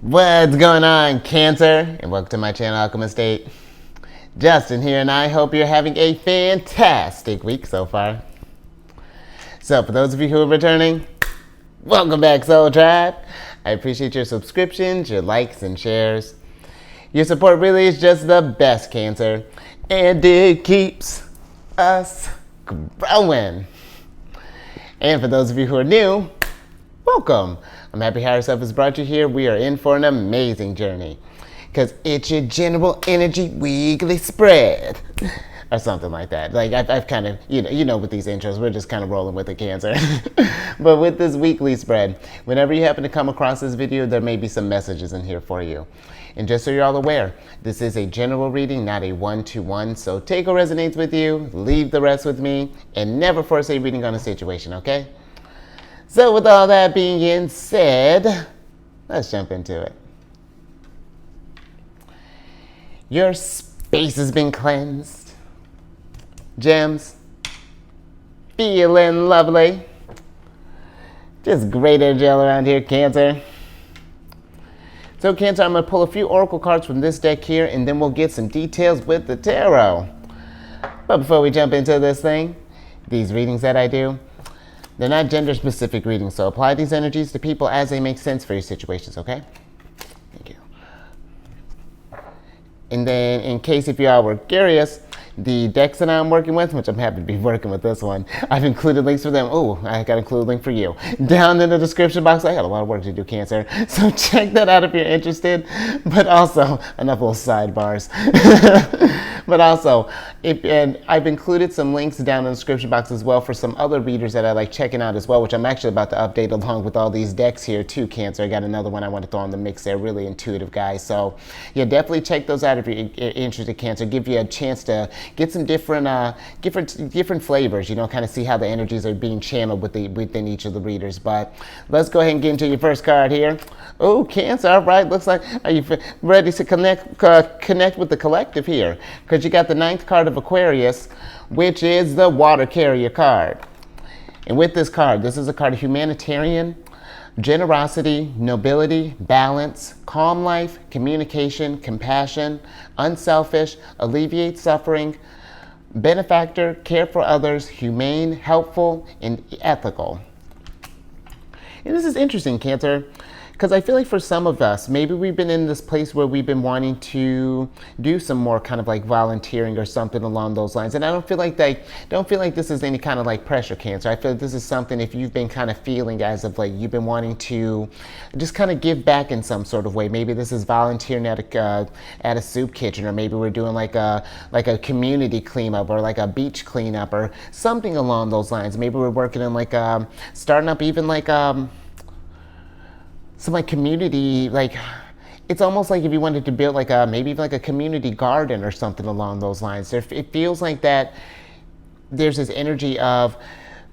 What's going on, Cancer? And welcome to my channel, Alchemist. Justin here, and I hope you're having a fantastic week so far. So, for those of you who are returning, welcome back, Soul Tribe. I appreciate your subscriptions, your likes, and shares. Your support really is just the best, Cancer, and it keeps us growing. And for those of you who are new, welcome. I'm happy how yourself has brought you here. We are in for an amazing journey because it's your general energy weekly spread or something like that. Like I've kind of, you know, with these intros, we're just kind of rolling with the Cancer. But with this weekly spread, whenever you happen to come across this video, there may be some messages in here for you. And just so you're all aware, this is a general reading, not a one-to-one. So take what resonates with you, leave the rest with me, and never force a reading on a situation, okay? So with all that being said, let's jump into it. Your space has been cleansed. Gems, feeling lovely. Just great energy all around here, Cancer. So Cancer, I'm going to pull a few oracle cards from this deck here, and then we'll get some details with the tarot. But before we jump into this thing, these readings that I do, they're not gender-specific readings, so apply these energies to people as they make sense for your situations, okay? Thank you. And then, in case if you all were curious, the decks that I'm working with, which I'm happy to be working with this one, I've included links for them. Oh, I got to include a link for you down in the description box. I got a lot of work to do, Cancer, so check that out if you're interested. But also, enough little sidebars. But also, and I've included some links down in the description box as well for some other readers that I like checking out as well, which I'm actually about to update along with all these decks here too, Cancer. I got another one I want to throw in the mix there, really intuitive guys. So yeah, definitely check those out if you're interested, Cancer. Give you a chance to get some different flavors, you know, kind of see how the energies are being channeled within each of the readers. But let's go ahead and get into your first card here. Oh, Cancer, all right, looks like, are you ready to connect with the collective here? Because you got the 9th card of Aquarius, which is the water carrier card. And with this card, this is a card of humanitarian, generosity, nobility, balance, calm life, communication, compassion, unselfish, alleviate suffering, benefactor, care for others, humane, helpful, and ethical. And this is interesting, Cancer, because I feel like for some of us, maybe we've been in this place where we've been wanting to do some more kind of like volunteering or something along those lines. And I don't feel like this is any kind of like pressure, Cancer. I feel like this is something, if you've been kind of feeling as of like you've been wanting to just kind of give back in some sort of way. Maybe this is volunteering at a soup kitchen, or maybe we're doing like a community cleanup or like a beach cleanup or something along those lines. Maybe we're working in like starting up even like some like community, like it's almost like if you wanted to build like maybe even like a community garden or something along those lines. It feels like that there's this energy of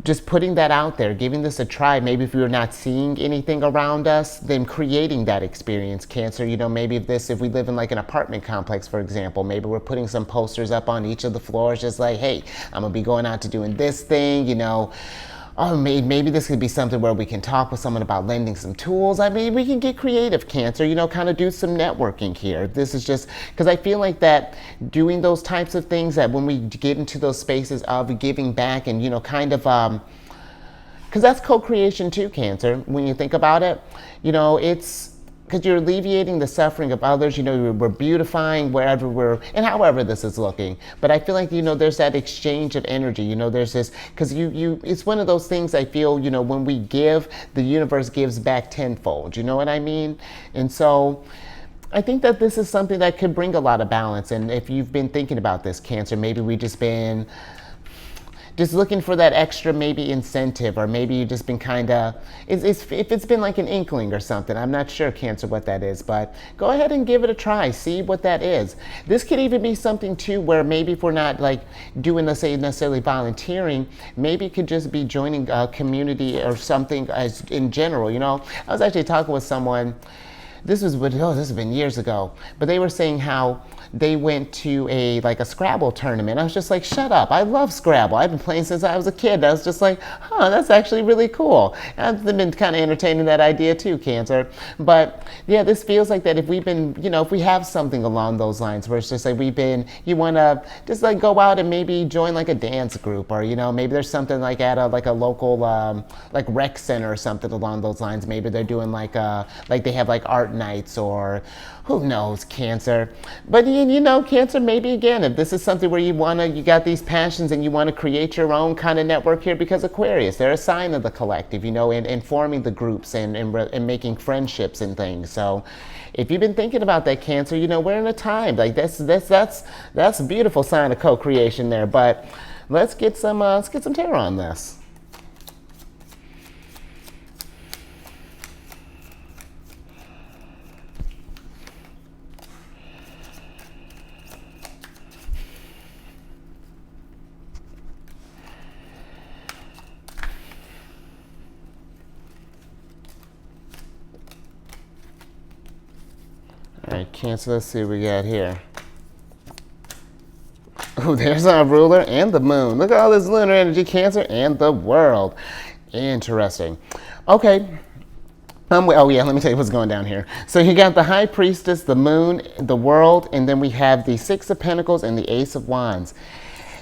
just putting that out there, giving this a try. Maybe if we were not seeing anything around us, then creating that experience, Cancer. You know, maybe if we live in like an apartment complex, for example, maybe we're putting some posters up on each of the floors, just like, hey, I'm gonna be going out to doing this thing, you know. Oh, maybe this could be something where we can talk with someone about lending some tools. I mean, we can get creative, Cancer, you know, kind of do some networking here. This is just, because I feel like that doing those types of things, that when we get into those spaces of giving back and, you know, kind of, because that's co-creation too, Cancer, when you think about it. You know, it's, because you're alleviating the suffering of others, you know, we're beautifying wherever we're, and however this is looking. But I feel like, you know, there's that exchange of energy, you know, there's this, because it's one of those things I feel, you know, when we give, the universe gives back tenfold, you know what I mean? And so I think that this is something that could bring a lot of balance. And if you've been thinking about this, Cancer, maybe we've just been just looking for that extra maybe incentive, or maybe you've just been kind of, if it's been like an inkling or something, I'm not sure, Cancer, what that is, but go ahead and give it a try, see what that is. This could even be something too where maybe if we're not like doing, let's say, necessarily volunteering, maybe it could just be joining a community or something as in general, you know. I was actually talking with someone this was, this has been years ago, but they were saying how they went to a Scrabble tournament. I was just like, shut up. I love Scrabble. I've been playing since I was a kid. I was just like, huh, that's actually really cool. I've been kind of entertaining that idea too, Cancer. But yeah, this feels like that if we've been, if we have something along those lines where it's just like you want to just like go out and maybe join like a dance group, or, maybe there's something like at a local like rec center or something along those lines. Maybe they're doing like they have like art nights, or who knows, Cancer. But Cancer, maybe again, if this is something where you got these passions and you want to create your own kind of network here, because Aquarius, they're a sign of the collective, in forming the groups and making friendships and things. So if you've been thinking about that, Cancer, we're in a time like that's a beautiful sign of co-creation there. But let's get some tarot on this. All right, Cancer, let's see what we got here. Oh, there's our ruler and the moon. Look at all this lunar energy, Cancer, and the world. Interesting. Okay. Oh yeah, let me tell you what's going down here. So you got the High Priestess, the moon, the world, and then we have the Six of Pentacles and the Ace of Wands.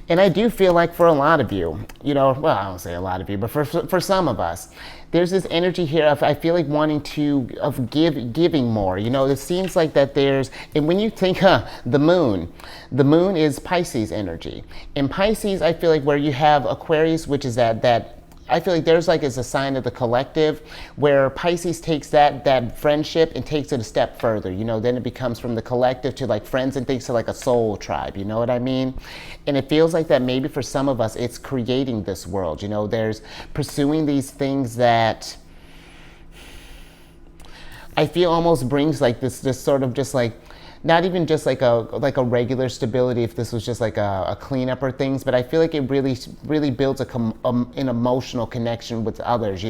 And I do feel like for a lot of you, well, I don't say a lot of you, but for some of us, there's this energy here of, I feel like wanting giving more. It seems like that and when you think, the moon is Pisces energy. In Pisces, I feel like where you have Aquarius, which is that I feel like there's is a sign of the collective, where Pisces takes that friendship and takes it a step further. Then it becomes from the collective to friends and things to a soul tribe. You know what I mean? And it feels like that maybe for some of us, it's creating this world. There's pursuing these things that I feel almost brings this sort of just not even just a regular stability if this was just a cleanup or things, but I feel like it really builds an emotional connection with others,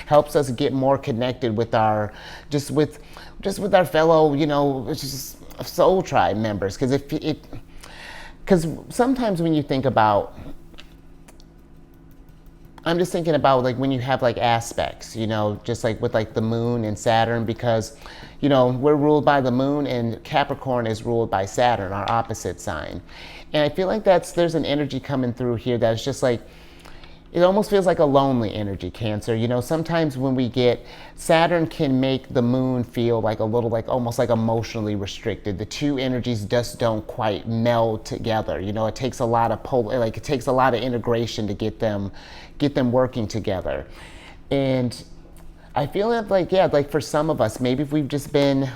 helps us get more connected with our with our fellow, just soul tribe members. Because sometimes when you think about, I'm just thinking about when you have aspects, just with the moon and Saturn, because we're ruled by the moon, and Capricorn is ruled by Saturn, our opposite sign. And I feel like there's an energy coming through here that's just it almost feels like a lonely energy, Cancer. Sometimes when we get, Saturn can make the moon feel a little almost emotionally restricted. The two energies just don't quite meld together. It takes a lot of it takes a lot of integration to get them working together. And I feel that for some of us, maybe if we've just been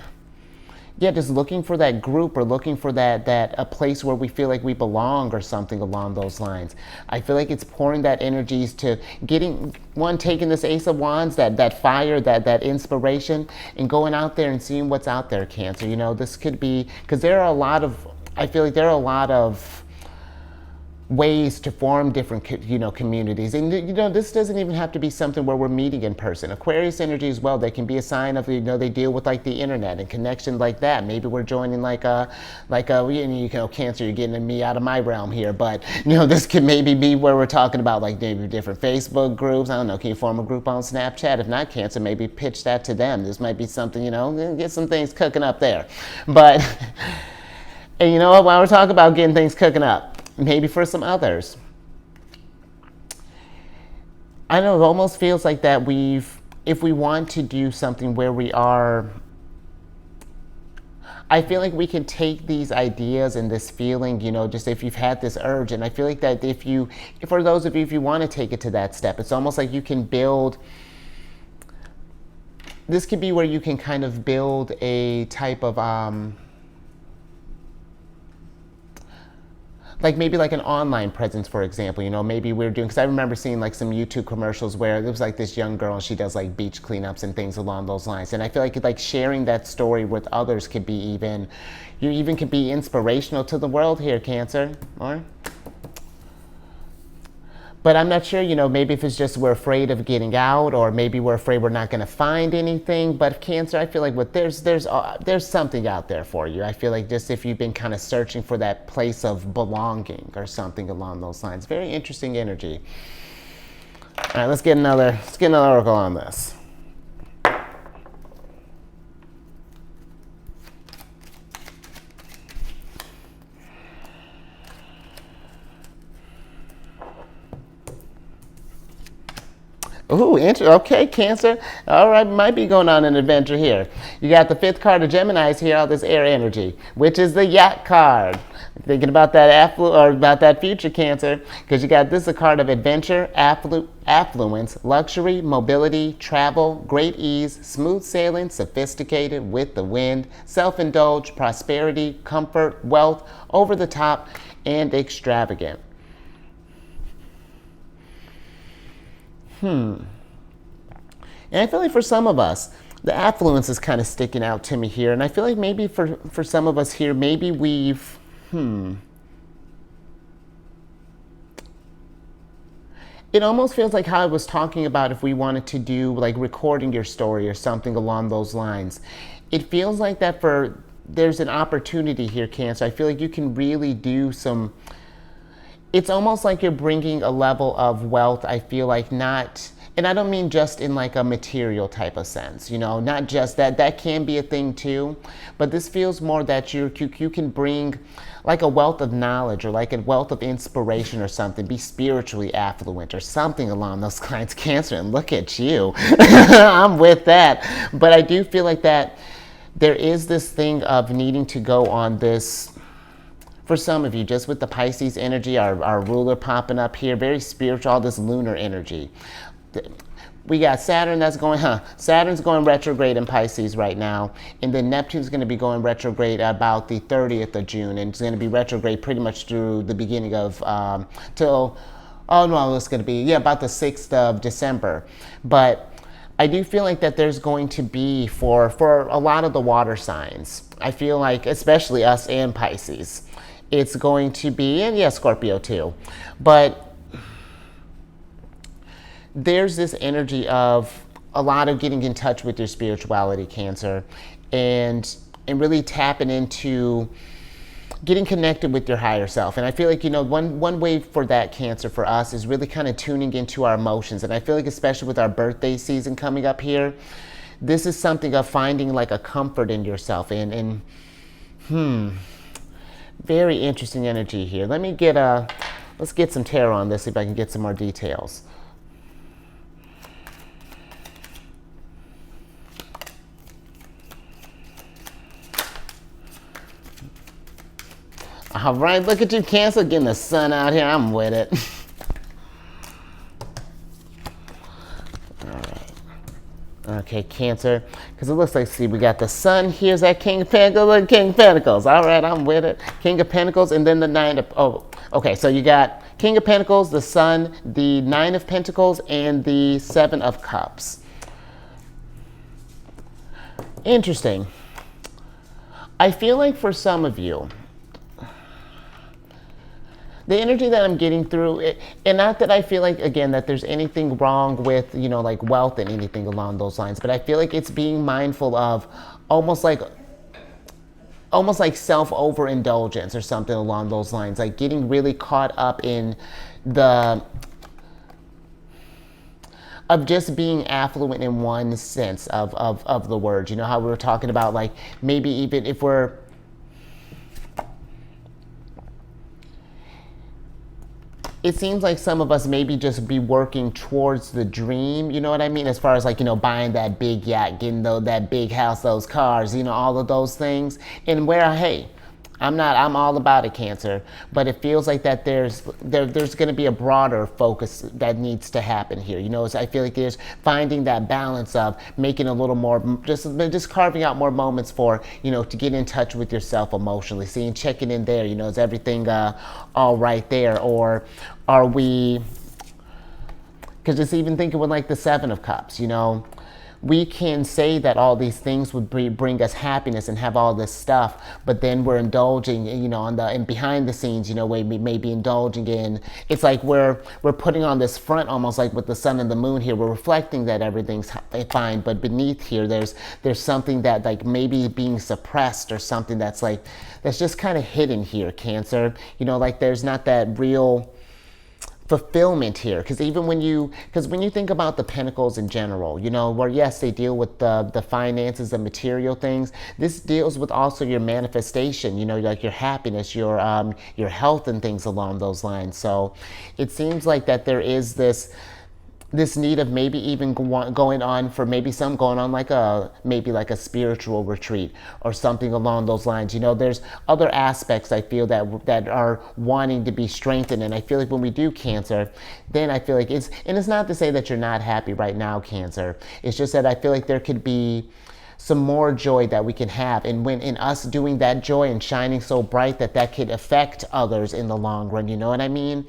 just looking for that group, or looking for a place where we feel like we belong, or something along those lines. I feel like it's pouring that energies to taking this Ace of Wands, that fire, that inspiration, and going out there and seeing what's out there, Cancer. This could be, because I feel like there are a lot of ways to form different communities, and this doesn't even have to be something where we're meeting in person. Aquarius energy as well, they can be a sign of they deal with the internet and connection like that. Maybe we're joining Cancer, you're getting me out of my realm here, but this could maybe be where we're talking about maybe different Facebook groups. I don't know, can you form a group on Snapchat? If not, Cancer, maybe pitch that to them. This might be something, get some things cooking up there. But and while we're talking about getting things cooking up, maybe for some others, I know it almost feels like that if we want to do something where we are, I feel like we can take these ideas and this feeling, just if you've had this urge, and I feel like that for those of you, if you want to take it to that step, it's almost like you can build, this could be where you can kind of build a type of, maybe an online presence, for example. Maybe we're doing, because I remember seeing some YouTube commercials where there was this young girl and she does beach cleanups and things along those lines. And I feel like sharing that story with others could be could be inspirational to the world here, Cancer. Or But I'm not sure, maybe if it's just we're afraid of getting out, or maybe we're afraid we're not going to find anything. But Cancer, I feel like there's something out there for you. I feel like just if you've been kind of searching for that place of belonging or something along those lines. Very interesting energy. All right, let's get another oracle on this. Ooh, okay, Cancer. All right, might be going on an adventure here. You got the 5th card of Gemini's here, all this air energy, which is the yacht card. Thinking about that about that future, Cancer, because you got this is a card of adventure, affluence, luxury, mobility, travel, great ease, smooth sailing, sophisticated, with the wind, self-indulge, prosperity, comfort, wealth, over the top, and extravagant. And I feel like for some of us, the affluence is kind of sticking out to me here. And I feel like maybe for some of us here, maybe we've, It almost feels like how I was talking about if we wanted to do like recording your story or something along those lines. It feels like that there's an opportunity here, Cancer. I feel like you can really do some, it's almost like you're bringing a level of wealth, I feel like, not, and I don't mean just in like a material type of sense, not just that can be a thing too, but this feels more that you can bring like a wealth of knowledge or like a wealth of inspiration or something, be spiritually affluent or something along those lines, Cancer, and look at you. I'm with that. But I do feel like that there is this thing of needing to go on this, for some of you, just with the Pisces energy, our ruler popping up here, very spiritual, all this lunar energy. We got Saturn that's going, Saturn's going retrograde in Pisces right now, and then Neptune's going to be going retrograde about the 30th of June, and it's going to be retrograde pretty much through the beginning of, it's going to be, about the 6th of December. But I do feel like that there's going to be, for a lot of the water signs, I feel like, especially us and Pisces, it's going to be, and Scorpio too, but there's this energy of a lot of getting in touch with your spirituality, Cancer, and really tapping into getting connected with your higher self. And I feel like, one way for that, Cancer, for us is really kind of tuning into our emotions. And I feel like especially with our birthday season coming up here, this is something of finding like a comfort in yourself. And very interesting energy here. Let's get some tarot on this, see if I can get some more details. All right, look at you, Cancer, getting the sun out here. I'm with it. All right. Okay, Cancer, because it looks like, see, we got the sun. Here's that King of Pentacles. Look, King of Pentacles. All right, I'm with it. King of Pentacles, and then the Nine of, okay, so you got King of Pentacles, the Sun, the Nine of Pentacles, and the Seven of Cups. Interesting. I feel like for some of you, the energy that I'm getting through, and not that I feel like, again, that there's anything wrong with, like wealth and anything along those lines, but I feel like it's being mindful of almost like self-overindulgence or something along those lines, like getting really caught up in of just being affluent in one sense of the word. How we were talking about, like, maybe even if it seems like some of us maybe just be working towards the dream, you know what I mean? As far as like, buying that big yacht, getting that big house, those cars, all of those things. And hey, I'm all about it, Cancer, but it feels like that there's going to be a broader focus that needs to happen here. I feel like there's finding that balance of making a little more, just carving out more moments for, to get in touch with yourself emotionally, checking in there, is everything all right there? Or are we, because just even thinking with like the Seven of Cups, we can say that all these things would bring us happiness and have all this stuff, but then we're indulging, you know, on the and behind the scenes, you know, we may be indulging in. It's like we're putting on this front, almost like with the sun and the moon here. We're reflecting that everything's fine, but beneath here, there's something that like maybe being suppressed or something that's like that's just kind of hidden here, Cancer. You know, like there's not that real fulfillment here, because even when you think about the pentacles in general, you know, where yes, they deal with the finances and material things, this deals with also your manifestation, you know, like your happiness, your health and things along those lines. So it seems like that there is this need of maybe even going on for maybe some going on like a spiritual retreat or something along those lines. You know, there's other aspects I feel that are wanting to be strengthened, and I feel like when we do, Cancer, then I feel like it's not to say that you're not happy right now, Cancer. It's just that I feel like there could be some more joy that we can have, and when in us doing that joy and shining so bright that could affect others in the long run. You know what I mean?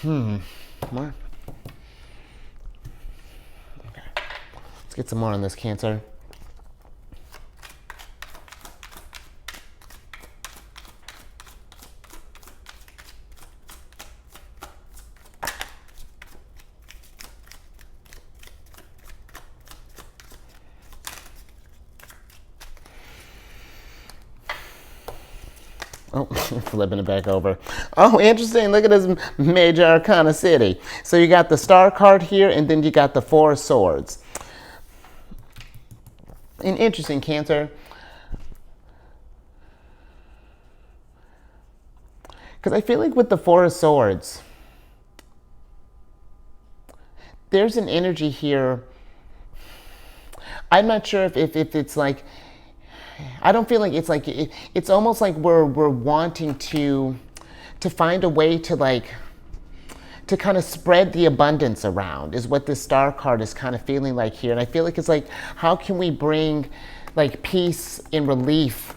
More. Get some more on this, Cancer. Oh, flipping it back over. Oh, interesting. Look at this major arcana city. So you got the Star card here, and then you got the Four of Swords. And interesting, Cancer, because I feel like with the Four of Swords, there's an energy here. I'm not sure if it's like, I don't feel like it's like, it's almost like we're wanting to find a way to like, to kind of spread the abundance around is what this Star card is kind of feeling like here. And I feel like it's like, how can we bring like peace and relief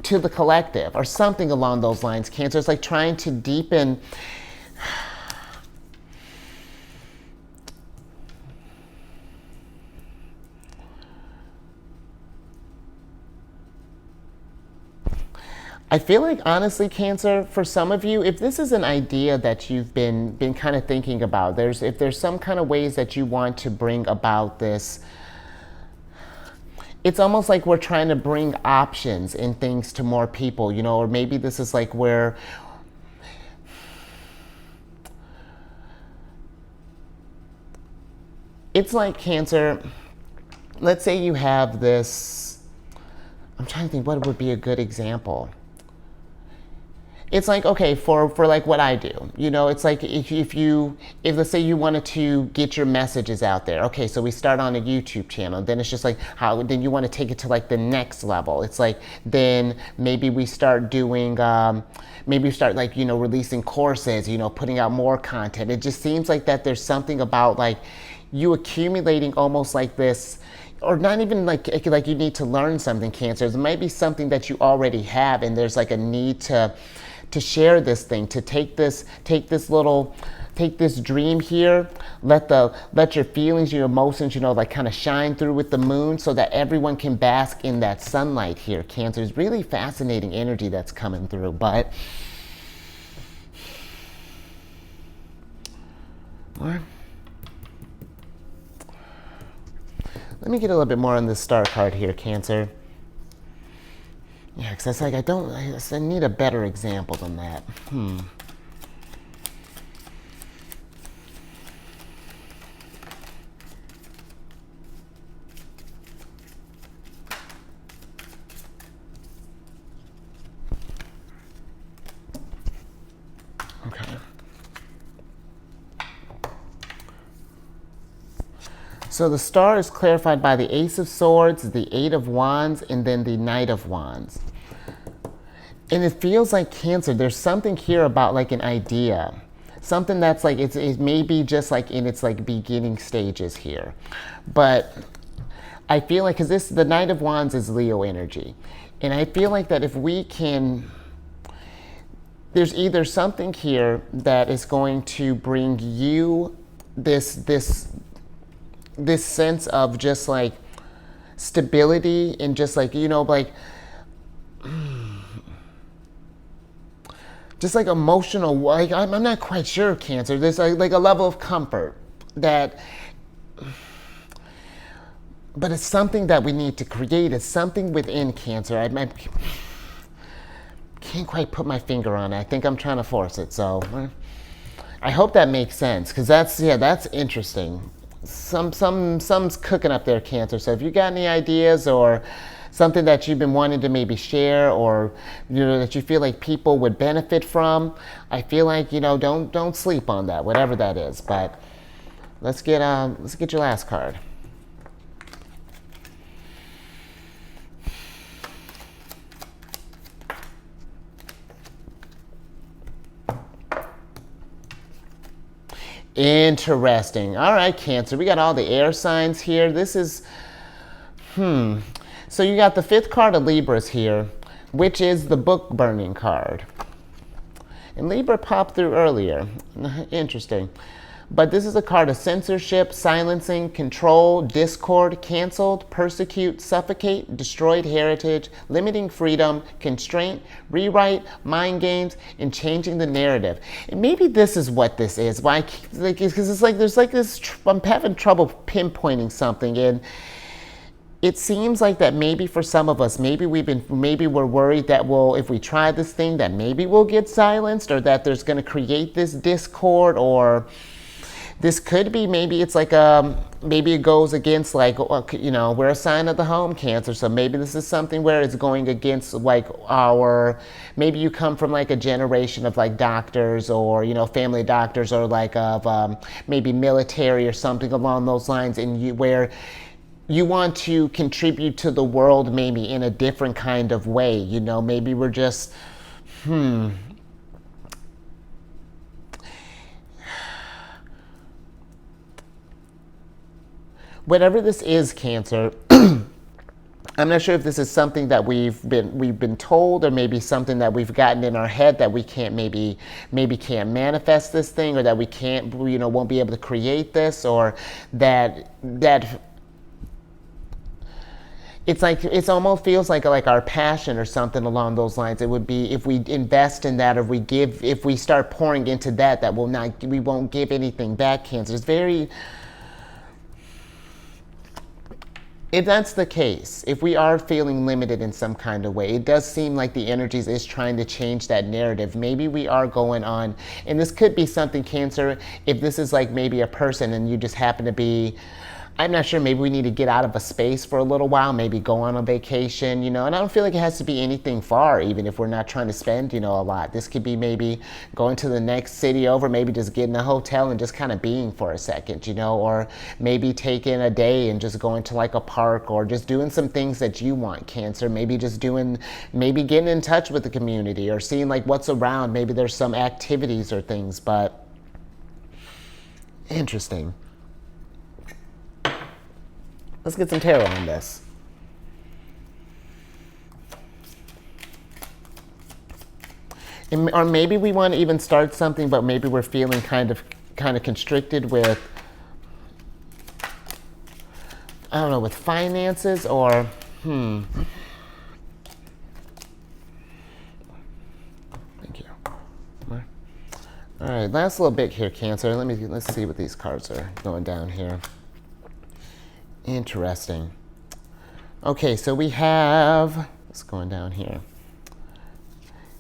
to the collective or something along those lines, Cancer? It's like trying to deepen I feel like, honestly, Cancer, for some of you, if this is an idea that you've been kind of thinking about, if there's some kind of ways that you want to bring about this, it's almost like we're trying to bring options and things to more people, you know, or maybe this is like where it's like, Cancer, let's say you have this, I'm trying to think what would be a good example. It's like, okay, for like what I do, you know, it's like if let's say you wanted to get your messages out there. Okay, so we start on a YouTube channel, then it's just like then you want to take it to like the next level. It's like, then maybe we start doing, maybe we start like, you know, releasing courses, you know, putting out more content. It just seems like that there's something about like you accumulating almost like this, or not even like you need to learn something, Cancer. There might be something that you already have, and there's like a need to share this thing, to take this dream here, let your feelings, your emotions, you know, like kind of shine through with the moon so that everyone can bask in that sunlight here, Cancer. It's really fascinating energy that's coming through, but more. Let me get a little bit more on this Star card here, Cancer. Yeah, because it's like I need a better example than that. Okay. So the Star is clarified by the Ace of Swords, the Eight of Wands, and then the Knight of Wands. And it feels like, Cancer, there's something here about like an idea. Something that's like, it may be just like in its like beginning stages here. But I feel like, because the Knight of Wands is Leo energy. And I feel like that if we can, there's either something here that is going to bring you this this sense of just like stability and just like, like just like emotional, like I'm not quite sure, Cancer. There's like a level of comfort that, but it's something that we need to create. It's something within, Cancer. I can't quite put my finger on it. I think I'm trying to force it. So I hope that makes sense, because that's interesting. Some's cooking up there, Cancer. So if you got any ideas or something that you've been wanting to maybe share, or that you feel like people would benefit from, I feel like don't sleep on that, whatever that is. But let's get your last card. Interesting. All right, Cancer. We got all the air signs here. This is, So you got the 5th card of Libras here, which is the book burning card. And Libra popped through earlier. Interesting. But this is a card of censorship, silencing, control, discord, canceled, persecute, suffocate, destroyed heritage, limiting freedom, constraint, rewrite, mind games, and changing the narrative. And maybe this is what this is. Why? Because it's like there's like this. I'm having trouble pinpointing something, and it seems like that maybe for some of us, maybe we're worried that if we try this thing, that maybe we'll get silenced, or that there's going to create this discord, or this could be, maybe it's like maybe it goes against, like, we're a sign of the home, Cancer. So maybe this is something where it's going against like maybe you come from like a generation of like doctors, or, family doctors, or like of maybe military or something along those lines, and where you want to contribute to the world maybe in a different kind of way. Maybe we're just, whatever this is, Cancer, I'm not sure if this is something that we've been told, or maybe something that we've gotten in our head that we can't maybe can't manifest this thing, or that we can't, won't be able to create this, or that it's like, it almost feels like our passion or something along those lines. It would be if we invest in that, or if we start pouring into that we won't give anything back, Cancer. It's very, if that's the case, if we are feeling limited in some kind of way, it does seem like the energies is trying to change that narrative. Maybe we are going on, and this could be something, Cancer, if this is like maybe a person and you just happen to be, I'm not sure, maybe we need to get out of a space for a little while, maybe go on a vacation, and I don't feel like it has to be anything far, even if we're not trying to spend, a lot. This could be maybe going to the next city over, maybe just getting a hotel and just kind of being for a second, or maybe taking a day and just going to like a park, or just doing some things that you want, Cancer. Maybe maybe getting in touch with the community, or seeing like what's around. Maybe there's some activities or things, but interesting. Let's get some tarot on this. Or maybe we want to even start something, but maybe we're feeling kind of constricted with, I don't know, with finances, or Thank you. All right, last little bit here, Cancer. Let's see what these cards are going down here. Interesting. Okay, so we have, what's going down here?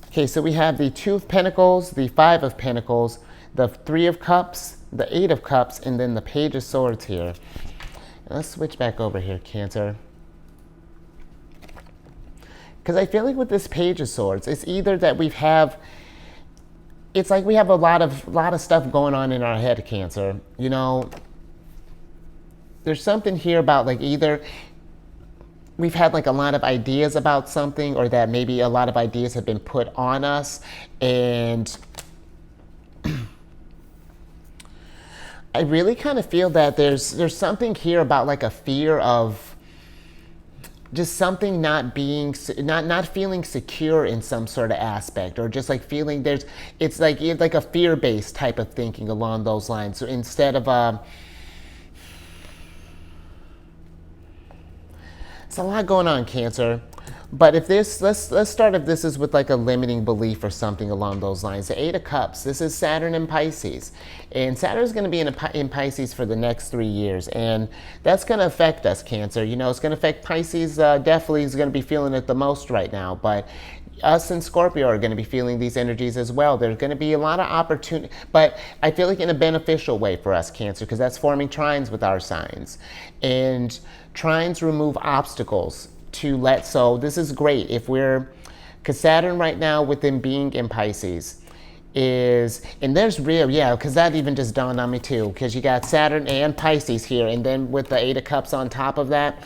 Okay, so we have the 2 of Pentacles, the 5 of Pentacles, the 3 of Cups, the 8 of Cups, and then the Page of Swords here. Let's switch back over here, Cancer. Because I feel like with this Page of Swords, it's either that it's like we have a lot of stuff going on in our head, Cancer. There's something here about like either we've had like a lot of ideas about something, or that maybe a lot of ideas have been put on us, and I really kind of feel that there's something here about like a fear of just something not feeling secure in some sort of aspect, or just like feeling it's like a fear-based type of thinking along those lines. So instead of It's a lot going on, Cancer. But if this, let's start if this is with like a limiting belief or something along those lines. The Eight of Cups, this is Saturn in Pisces. And Saturn is going to be in Pisces for the next 3 years. And that's going to affect us, Cancer. You know, it's going to affect Pisces, definitely is going to be feeling it the most right now. But us and Scorpio are going to be feeling these energies as well. There's going to be a lot of opportunity, but I feel like in a beneficial way for us, Cancer, because that's forming trines with our signs. And trines remove obstacles so this is great if because Saturn right now with them being in Pisces and there's because that even just dawned on me too, because you got Saturn and Pisces here, and then with the Eight of Cups on top of that,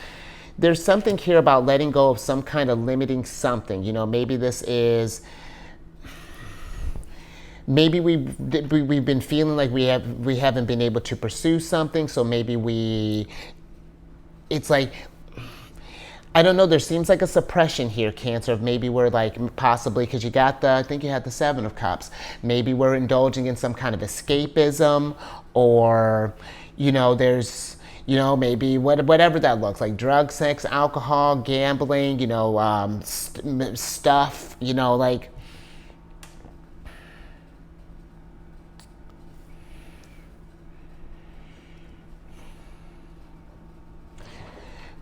there's something here about letting go of some kind of limiting something. You know, maybe this is, maybe we've been feeling like we haven't been able to pursue something, so maybe it's like, I don't know, there seems like a suppression here, Cancer, of maybe we're like possibly, because you got I think you had the Seven of Cups, maybe we're indulging in some kind of escapism, or, you know, there's, you know, maybe whatever that looks like, drugs, sex, alcohol, gambling, you know, stuff, you know, like,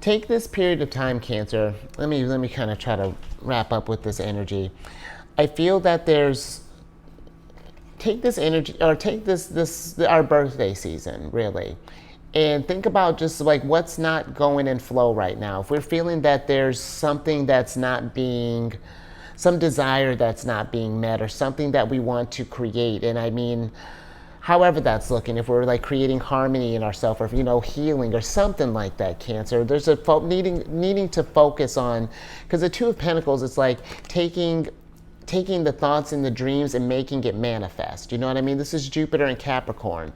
take this period of time, Cancer. Let me kind of try to wrap up with this energy. I feel that take this energy, or take this our birthday season, really, and think about just like what's not going in flow right now. If we're feeling that there's something that's not being, some desire that's not being met, or something that we want to create, and I mean, however that's looking, if we're like creating harmony in ourselves, or, you know, healing or something like that, Cancer, there's a needing to focus on, because the Two of Pentacles, it's like taking the thoughts and the dreams and making it manifest. You know what I mean? This is Jupiter and Capricorn,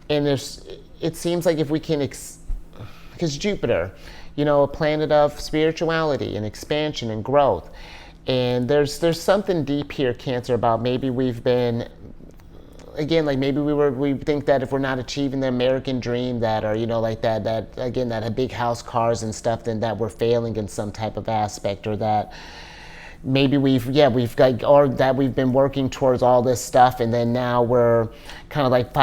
and it seems like if we can, because Jupiter, you know, a planet of spirituality and expansion and growth, and there's something deep here, Cancer, about maybe we've been, again, like maybe we think that if we're not achieving the American dream, that, or, you know, like that again, that big house, cars and stuff, then that we're failing in some type of aspect, or that maybe we've got, or that we've been working towards all this stuff, and then now we're kind of like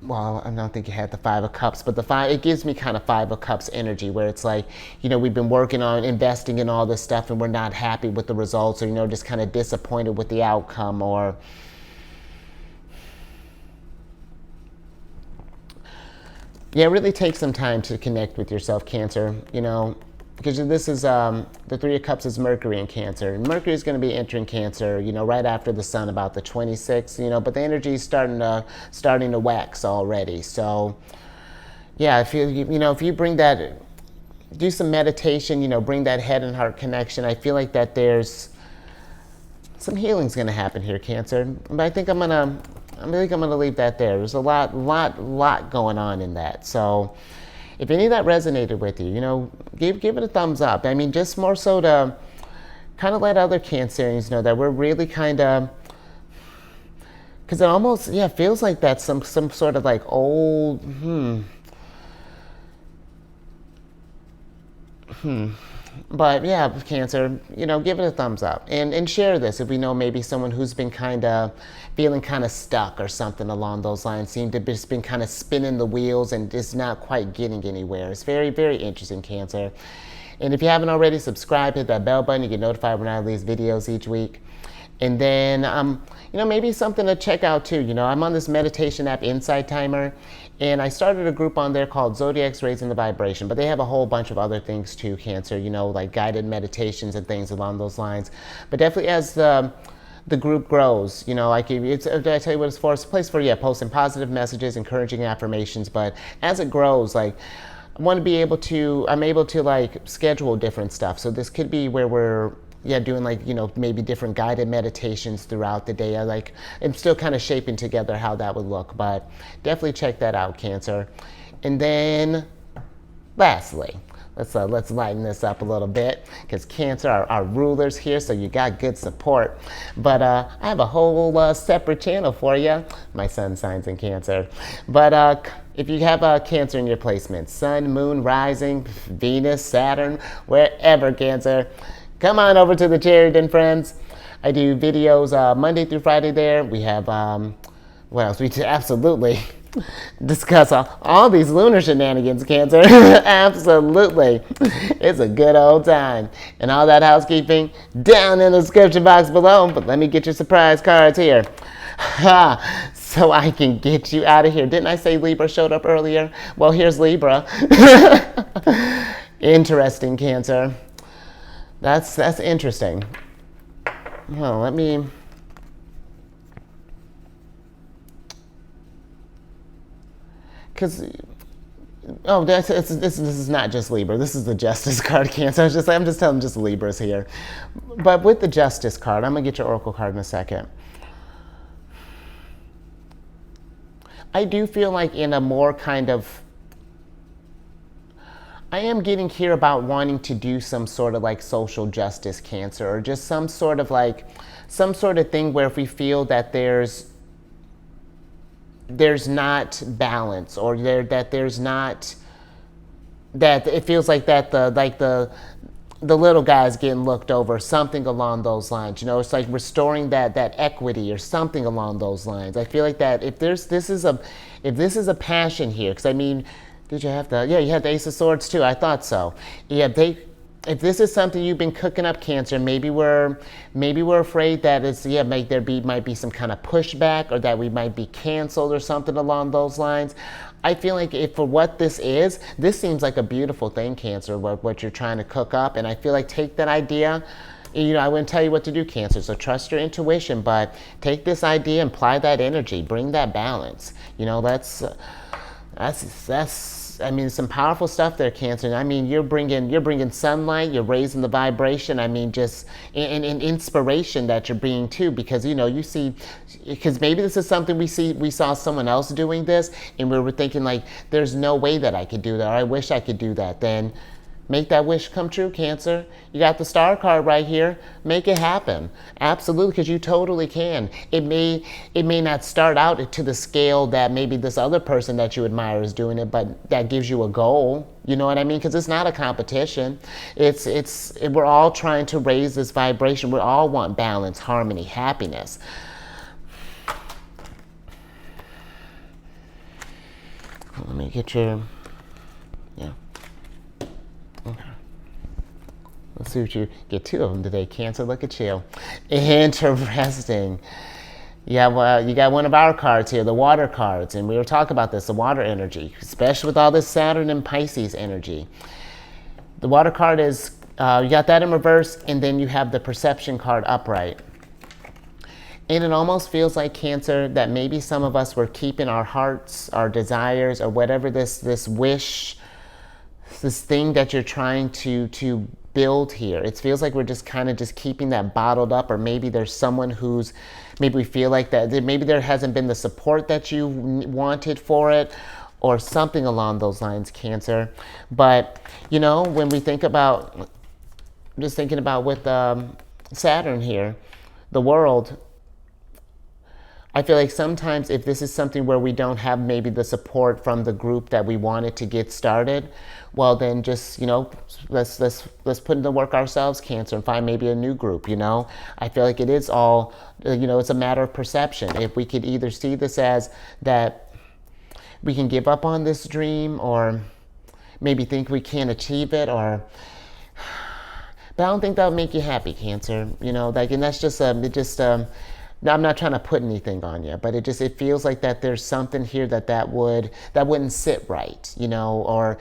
well, I don't think you had the Five of Cups, but it gives me kind of Five of Cups energy, where it's like, you know, we've been working on investing in all this stuff and we're not happy with the results, or, you know, just kind of disappointed with the outcome, or really take some time to connect with yourself, Cancer, you know, because this is the Three of Cups is Mercury in Cancer, and Mercury is going to be entering Cancer, you know, right after the Sun, about the 26th, you know, but the energy is starting to wax already. So yeah, if you bring that, do some meditation, you know, bring that head and heart connection, I feel like that there's some healing's going to happen here, Cancer. But I think I'm gonna leave that there. There's a lot going on in that. So if any of that resonated with you, you know, give it a thumbs up. I mean, just more so to kind of let other Cancerians know that we're really kind of, because it almost, feels like that's some sort of like old, But yeah, Cancer, you know, give it a thumbs up and share this if we know maybe someone who's been kind of feeling kind of stuck or something along those lines, seem to just been kind of spinning the wheels and just not quite getting anywhere. It's very, very interesting, Cancer. And if you haven't already, subscribe, hit that bell button. You get notified when I release videos each week. And then, you know, maybe something to check out too. You know, I'm on this meditation app, Insight Timer, and I started a group on there called Zodiacs Raising the Vibration, but they have a whole bunch of other things too, Cancer, you know, like guided meditations and things along those lines. But definitely as the group grows, you know, like did I tell you what it's for? It's a place for, posting positive messages, encouraging affirmations, but as it grows, like, I'm able to like schedule different stuff. So this could be where we're, doing like, you know, maybe different guided meditations throughout the day. I'm still kind of shaping together how that would look, but definitely check that out, Cancer. And then lastly, let's lighten this up a little bit, because Cancer are our rulers here, so you got good support. But I have a whole separate channel for you. My sun signs in Cancer. But If you have a Cancer in your placement, Sun, Moon, Rising, Venus, Saturn, wherever, Cancer, come on over to the charity den, friends. I do videos Monday through Friday there. We have, what else? We absolutely discuss all these lunar shenanigans, Cancer. Absolutely. It's a good old time. And all that housekeeping down in the description box below. But let me get your surprise cards here. So I can get you out of here. Didn't I say Libra showed up earlier? Well, here's Libra. Interesting, Cancer. That's interesting. Well, let me... Because... Oh, this is not just Libra. This is the Justice card, Cancer. I'm just telling just Libras here. But with the Justice card, I'm going to get your Oracle card in a second. I do feel like in a more kind of... I am getting here about wanting to do some sort of like social justice, Cancer, or just some sort of thing where if we feel that there's not balance, or that it feels like that the little guy's getting looked over, something along those lines. You know, it's like restoring that equity or something along those lines. I feel like that if this is a passion here, because I mean, did you have the, yeah, you had the Ace of Swords too. I thought so. Yeah, if this is something you've been cooking up, Cancer, maybe we're afraid that it's, yeah, might be some kind of pushback, or that we might be canceled or something along those lines. I feel like for what this seems like a beautiful thing, Cancer, what you're trying to cook up. And I feel like take that idea. You know, I wouldn't tell you what to do, Cancer, so trust your intuition, but take this idea, apply that energy, bring that balance. You know, that's I mean, some powerful stuff there, Cancer. I mean, you're bringing sunlight, you're raising the vibration. I mean, just in inspiration that you're bringing too, because you know, you see, because maybe this is something we saw someone else doing this, and we were thinking like, there's no way that I could do that, or I wish I could do that. Then make that wish come true, Cancer. You got the Star card right here. Make it happen. Absolutely, because you totally can. It may not start out to the scale that maybe this other person that you admire is doing it, but that gives you a goal. You know what I mean? Because it's not a competition. We're all trying to raise this vibration. We all want balance, harmony, happiness. Let me get your... Yeah. Okay. Let's see what you get. Two of them today, Cancer. Look at you. Interesting. Yeah, well, you got one of our cards here, the water cards, and we were talking about this, the water energy, especially with all this Saturn and Pisces energy. The water card is, you got that in reverse, and then you have the perception card upright. And it almost feels like, Cancer, that maybe some of us were keeping our hearts, our desires, or whatever this wish, this thing that you're trying to build here. It feels like we're just kind of just keeping that bottled up, or maybe there's someone who's, maybe we feel like that, maybe there hasn't been the support that you wanted for it, or something along those lines, Cancer. But, you know, when we think about, just thinking about with Saturn here, the world, I feel like sometimes if this is something where we don't have maybe the support from the group that we wanted to get started, well then just, you know, let's put in the work ourselves, Cancer, and find maybe a new group, you know. I feel like it is all, you know, it's a matter of perception. If we could either see this as that we can give up on this dream, or maybe think we can't achieve it, or... But I don't think that would make you happy, Cancer, you know, like, and that's just, I'm not trying to put anything on you, but it feels like that there's something here that wouldn't sit right, you know, or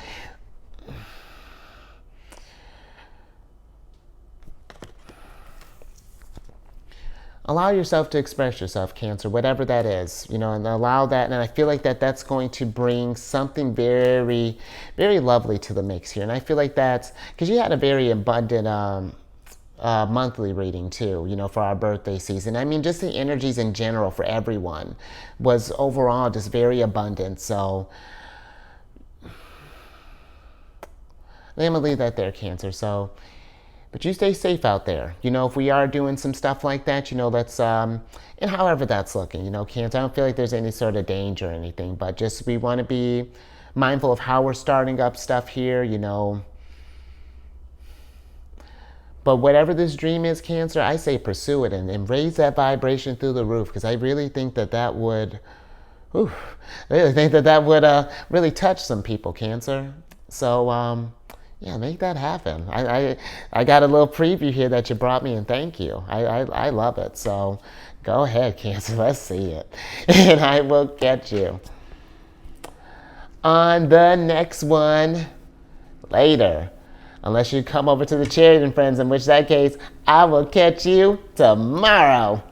allow yourself to express yourself, Cancer, whatever that is, you know, and allow that. And I feel like that's going to bring something very, very lovely to the mix here. And I feel like that's because you had a very abundant monthly reading too, you know, for our birthday season. I mean, just the energies in general for everyone was overall just very abundant. So I'm gonna leave that there, Cancer. So But you stay safe out there. You know, if we are doing some stuff like that, you know, let's, and however that's looking, you know, Cancer, I don't feel like there's any sort of danger or anything, but just we want to be mindful of how we're starting up stuff here, you know. But whatever this dream is, Cancer, I say pursue it and raise that vibration through the roof, because I really think that that would, I really think that that would really touch some people, Cancer. So, yeah, make that happen. I got a little preview here that you brought me, and thank you. I love it. So go ahead, Cancer. Let's see it. And I will catch you on the next one later. Unless you come over to the charity, friends, in which that case, I will catch you tomorrow.